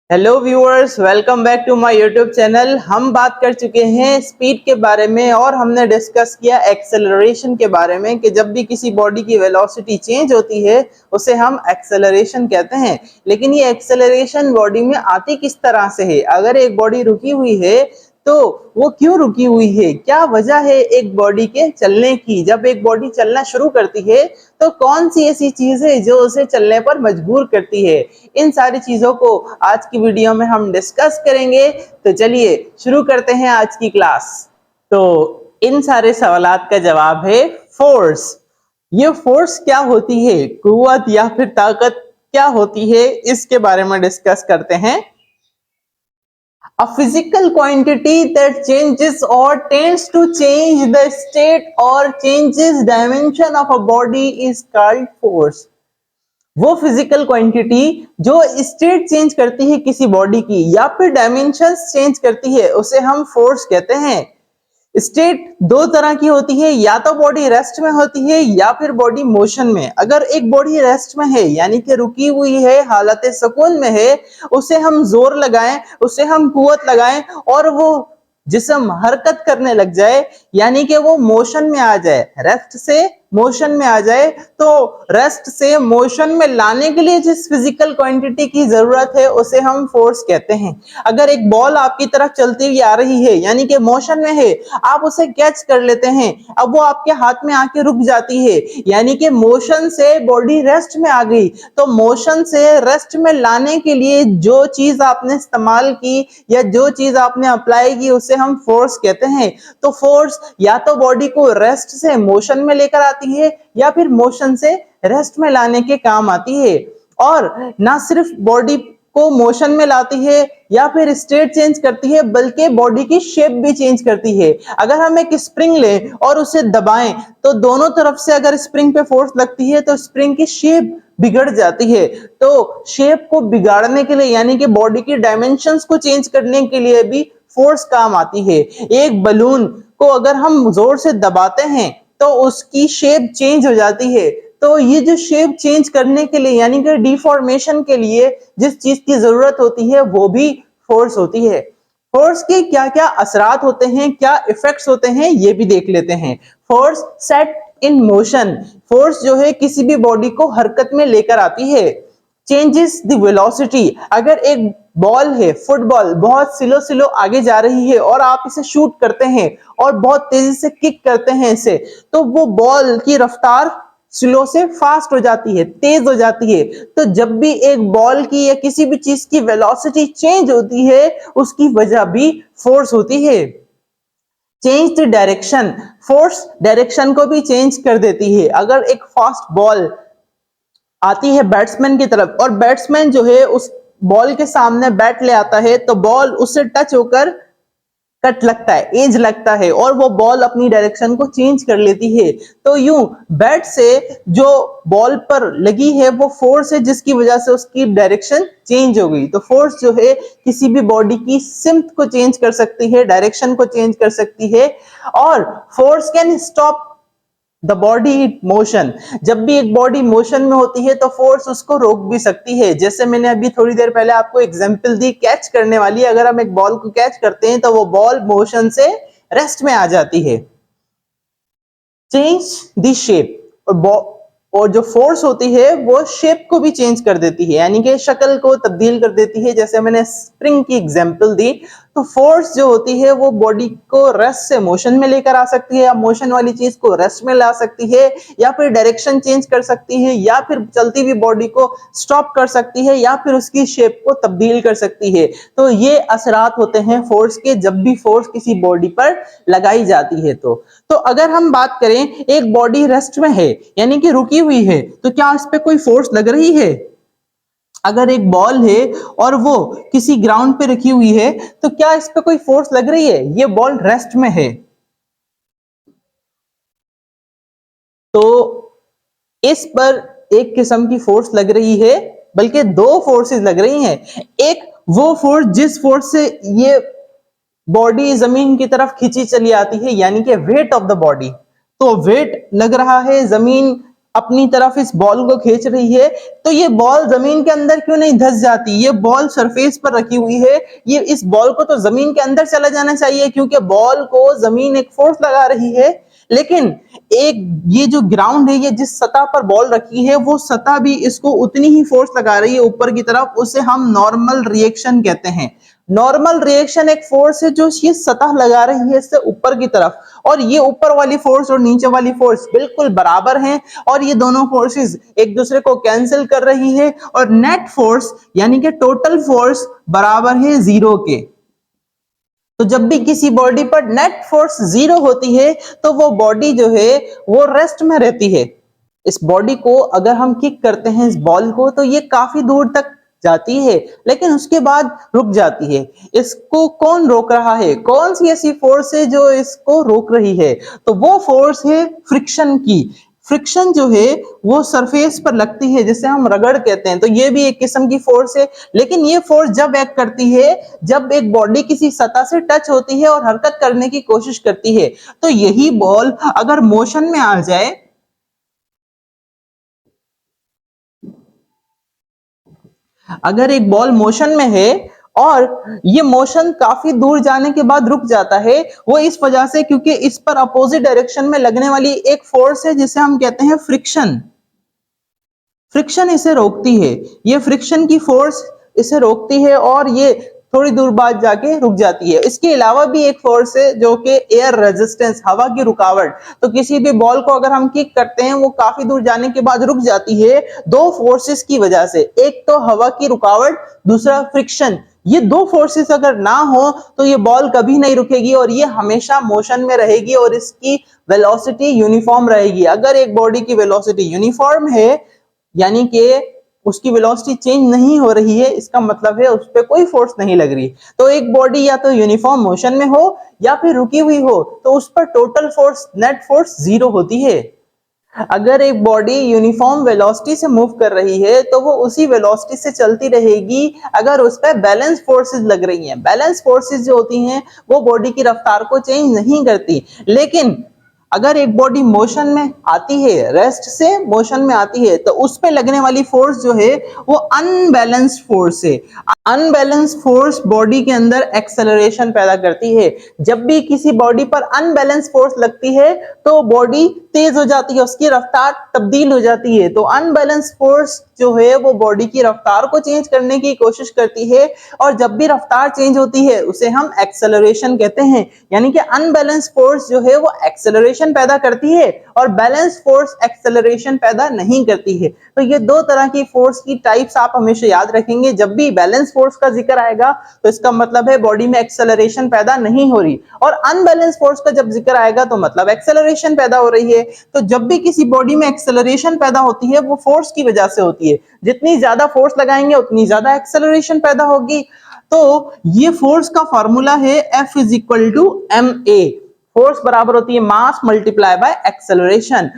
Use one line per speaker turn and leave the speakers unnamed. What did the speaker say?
Hello viewers, welcome back to my YouTube channel. हम बात कर चुके हैं स्पीड के बारे में और हमने डिस्कस किया एक्सेलरेशन के बारे में कि जब भी किसी बॉडी की वेलोसिटी चेंज होती है उसे हम एक्सेलरेशन कहते हैं। लेकिन ये एक्सेलरेशन बॉडी में आती किस तरह से है? अगर एक बॉडी रुकी हुई है तो वो क्यों रुकी हुई है, क्या वजह है एक बॉडी के चलने की? जब एक बॉडी चलना शुरू करती है तो कौन सी ऐसी चीज है जो उसे चलने पर मजबूर करती है? इन सारी चीजों को आज की वीडियो में हम डिस्कस करेंगे। तो चलिए शुरू करते हैं आज की क्लास। तो इन सारे सवालात का जवाब है फोर्स। ये फोर्स क्या होती है, कुव्वत या फिर ताकत क्या होती है, इसके बारे में डिस्कस करते हैं। A physical quantity that changes or tends to change the state or changes dimension of a body is called force। वो फिजिकल क्वांटिटी जो स्टेट चेंज करती है किसी बॉडी की या फिर डायमेंशंस चेंज करती है उसे हम फोर्स कहते हैं। स्टेट दो तरह की होती है, या तो बॉडी रेस्ट में होती है या फिर बॉडी मोशन में। अगर एक बॉडी रेस्ट में है यानी कि रुकी हुई है, हालत सुकून में है, उसे हम जोर लगाएं, उसे हम कुव्वत लगाएं और वो जिस्म हरकत करने लग जाए यानी कि वो मोशन में आ जाए, रेस्ट से मोशन में आ जाए, तो रेस्ट से मोशन में लाने के लिए जिस फिजिकल क्वांटिटी की जरूरत है उसे हम फोर्स कहते हैं। अगर एक बॉल आपकी तरफ चलती हुई आ रही है यानी कि मोशन में है, आप उसे कैच कर लेते हैं, अब वो आपके हाथ में आके रुक जाती है यानी कि मोशन से बॉडी रेस्ट में आ गई। तो मोशन से रेस्ट में लाने के लिए जो चीज आपने इस्तेमाल की या जो चीज आपने अप्लाई की उसे हम फोर्स कहते हैं। तो फोर्स या तो बॉडी को रेस्ट से मोशन में लेकर आती है या फिर मोशन से रेस्ट में लाने के काम आती है। और ना सिर्फ बॉडी को मोशन में लाती है या फिर स्टेट चेंज करती है, बल्कि बॉडी की शेप भी चेंज करती है। अगर हम एक स्प्रिंग लें और उसे दबाएं तो दोनों तरफ से अगर स्प्रिंग पे फोर्स लगती है तो स्प्रिंग की शेप बिगड़ जाती है। तो शेप को बिगाड़ने के लिए यानी कि बॉडी की डायमेंशंस को चेंज करने के लिए भी फोर्स काम आती है। एक बलून को अगर हम जोर से दबाते हैं तो उसकी शेप चेंज हो जाती है। तो ये जो शेप चेंज करने के लिए यानी कि डिफॉर्मेशन के लिए जिस चीज की जरूरत होती है वो भी फोर्स होती है। फोर्स के क्या क्या असरात होते हैं, क्या इफेक्ट्स होते हैं, ये भी देख लेते हैं। Force set in motion. Force जो है किसी भी बॉडी को हरकत में लेकर आती है। Changes the velocity. अगर एक बॉल है, फुटबॉल, बहुत स्लो स्लो आगे जा रही है और आप इसे शूट करते हैं और बहुत तेजी से किक करते हैं इसे, तो वो बॉल की रफ्तार स्लो से फास्ट हो जाती है, तेज हो जाती है। तो जब भी एक बॉल की या किसी भी चीज की वेलोसिटी चेंज होती है उसकी वजह भी फोर्स होती है। Change the direction. Force direction को भी चेंज कर देती है। अगर एक फास्ट बॉल आती है बैट्समैन की तरफ और बैट्समैन जो है उस बॉल के सामने बैट ले आता है तो बॉल उससे टच होकर कट लगता है, एज लगता है और वो बॉल अपनी डायरेक्शन को चेंज कर लेती है। तो यूं बैट से जो बॉल पर लगी है वो फोर्स है जिसकी वजह से उसकी डायरेक्शन चेंज हो गई। तो फोर्स जो है किसी भी बॉडी की सिम्त को चेंज कर सकती है, डायरेक्शन को चेंज कर सकती है। और force can stop the body motion. जब भी एक बॉडी मोशन में होती है तो फोर्स उसको रोक भी सकती है। जैसे मैंने अभी थोड़ी देर पहले आपको एग्जांपल दी कैच करने वाली। अगर हम एक बॉल को कैच करते हैं तो वो बॉल मोशन से रेस्ट में आ जाती है। Change the shape. और जो फोर्स होती है वो शेप को भी चेंज कर देती है यानी कि शक्ल को तब्दील कर देती है। जैसे मैंने स्प्रिंग की एग्जांपल दी, तो फोर्स जो होती है वो बॉडी को रेस्ट से मोशन में लेकर आ सकती है या मोशन वाली चीज को रेस्ट में ला सकती है या फिर डायरेक्शन चेंज कर सकती है या फिर चलती हुई बॉडी को स्टॉप कर सकती है या फिर उसकी शेप को तब्दील कर सकती है। तो ये असरात होते हैं फोर्स के जब भी फोर्स किसी बॉडी पर लगाई जाती है। तो अगर हम बात करें एक बॉडी रेस्ट में है यानी कि रुकी हुई है तो क्या इस पे कोई फोर्स लग रही है? अगर एक बॉल है और वो किसी ग्राउंड पे रखी हुई है तो क्या इस पे कोई फोर्स लग रही है? ये बॉल रेस्ट में है तो इस पर एक किस्म की फोर्स लग रही है, बल्कि दो फोर्सेस लग रही हैं। एक वो फोर्स जिस फोर्स से ये बॉडी जमीन की तरफ खींची चली आती है यानी कि वेट ऑफ द बॉडी। तो वेट लग रहा है, जमीन अपनी तरफ इस बॉल को खींच रही है, तो ये बॉल जमीन के अंदर क्यों नहीं धंस जाती? ये बॉल सरफेस पर रखी हुई है, ये इस बॉल को तो जमीन के अंदर चला जाना चाहिए, क्योंकि बॉल को जमीन एक फोर्स लगा रही है। लेकिन एक ये जो ग्राउंड है, ये जिस सतह पर बॉल रखी है, वो सतह भी इसको उतनी ही फोर्स लगा रही है ऊपर की तरफ, उसे हम नॉर्मल रिएक्शन कहते हैं। नॉर्मल रिएक्शन एक फोर्स है जो ये सतह लगा रही है इससे ऊपर की तरफ, और ये ऊपर वाली फोर्स और नीचे वाली फोर्स बिल्कुल बराबर हैं, और ये दोनों फोर्सेस एक दूसरे को कैंसिल कर रही है, और नेट फोर्स यानी कि टोटल फोर्स बराबर है 0 के। तो जब भी किसी बॉडी पर नेट फोर्स 0 होती है, तो वो बॉडी जो है वो रेस्ट में रहती है। इस बॉडी को अगर हम किक करते हैं, इस बॉल को, तो ये काफी दूर तक जाती है, लेकिन उसके बाद रुक जाती है। इसको कौन रोक रहा है? कौन सी ऐसी फोर्स है जो इसको रोक रही है? तो वो फोर्स है फ्रिक्शन की। फ्रिक्शन जो है वो सरफेस पर लगती है, जिसे हम रगड़ कहते हैं, तो ये भी एक किस्म की फोर्स है। लेकिन ये फोर्स जब एक्ट करती है, जब एक बॉडी किसी सतह से टच होती है और हरकत करने की कोशिश करती है। तो यही बॉल अगर मोशन में आ जाए, अगर एक बॉल मोशन में है और ये मोशन काफी दूर जाने के बाद रुक जाता है, वो इस वजह से क्योंकि इस पर अपोजिट डायरेक्शन में लगने वाली एक फोर्स है जिसे हम कहते हैं फ्रिक्शन। फ्रिक्शन इसे रोकती है, ये फ्रिक्शन की फोर्स इसे रोकती है और ये थोड़ी दूर बाद जाके रुक जाती है। इसके अलावा भी एक फोर्स है जो कि एयर रेजिस्टेंस, हवा की रुकावट। तो किसी भी बॉल को अगर हम किक करते हैं, वो काफी दूर जाने के बाद रुक जाती है दो फोर्सेस की वजह से। एक तो हवा की रुकावट, दूसरा फ्रिक्शन। ये दो फोर्सेस अगर ना हो तो ये बॉल कभी नहीं रुकेगी और ये हमेशा मोशन में रहेगी और इसकी वेलोसिटी यूनिफॉर्म रहेगी। अगर एक बॉडी की वेलोसिटी यूनिफॉर्म है, यानी कि उसकी वेलोसिटी चेंज नहीं हो रही है, इसका मतलब है उस पर कोई फोर्स नहीं लग रही। तो एक बॉडी या तो यूनिफॉर्म मोशन में हो या फिर रुकी हुई हो, तो उस पर टोटल फोर्स, नेट फोर्स 0 होती है। अगर एक बॉडी यूनिफॉर्म वेलोसिटी से मूव कर रही है, तो वो उसी वेलोसिटी से चलती रहेगी अगर उस पर बैलेंस फोर्सेस लग रही हैं। बैलेंस फोर्सेस जो होती हैं वो बॉडी की रफ्तार को चेंज नहीं करती। लेकिन अगर एक बॉडी मोशन में आती है, रेस्ट से मोशन में आती है, तो उस पे लगने वाली फोर्स जो है वो अनबैलेंस्ड फोर्स है। अनबैलेंस्ड फोर्स बॉडी के अंदर एक्सेलरेशन पैदा करती है। जब भी किसी बॉडी पर अनबैलेंस फोर्स लगती है तो बॉडी तेज हो जाती है, उसकी रफ्तार तब्दील हो जाती है। तो अनबैलेंस फोर्स जो है वो बॉडी की रफ्तार को चेंज करने की कोशिश करती है, और जब भी रफ्तार चेंज होती है उसे हम एक्सेलरेशन कहते हैं। यानी कि अनबैलेंस फोर्स जो है वो एक्सेलरेशन पैदा करती है और बैलेंस फोर्स एक्सेलरेशन पैदा नहीं करती है। तो ये दो तरह की फोर्स की टाइप्स आप हमेशा याद रखेंगे। जब भी बैलेंस फोर्स का जिक्र आएगा तो इसका मतलब है बॉडी में एक्सेलरेशन पैदा नहीं हो रही, और अनबैलेंस फोर्स का जब जिक्र आएगा तो मतलब एक्सेलरेशन पैदा हो रही है। तो जब भी किसी बॉडी में एक्सेलरेशन पैदा होती है, वो फोर्स की वजह से होती है। जितनी ज्यादा फोर्स लगाएंगे उतनी ज्यादा एक्सेलरेशन पैदा होगी। तो ये फोर्स का फॉर्मूला है F is equal to ma। Force बराबर होती है मास मल्टीप्लाई बाय एक्सेलरेशन।